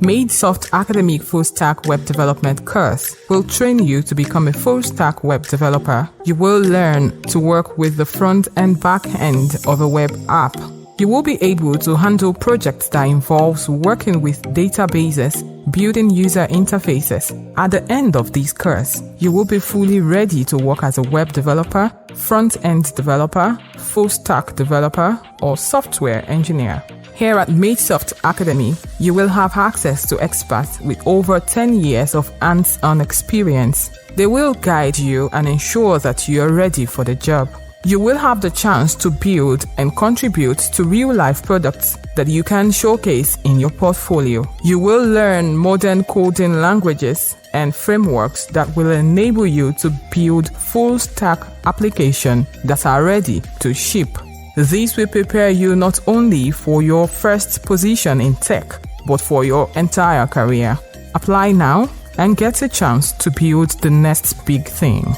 Madesoft Academy Full Stack Web Development course will train you to become a full stack web developer. You will learn to work with the front and back end of a web app. You will be able to handle projects that involves working with databases, building user interfaces. At the end of this course, you will be fully ready to work as a web developer, front-end developer, full-stack developer, or software engineer. Here at Madesoft Academy, you will have access to experts with over 10 years of hands-on experience. They will guide you and ensure that you are ready for the job. You will have the chance to build and contribute to real-life products that you can showcase in your portfolio. You will learn modern coding languages and frameworks that will enable you to build full-stack applications that are ready to ship. This will prepare you not only for your first position in tech, but for your entire career. Apply now and get a chance to build the next big thing.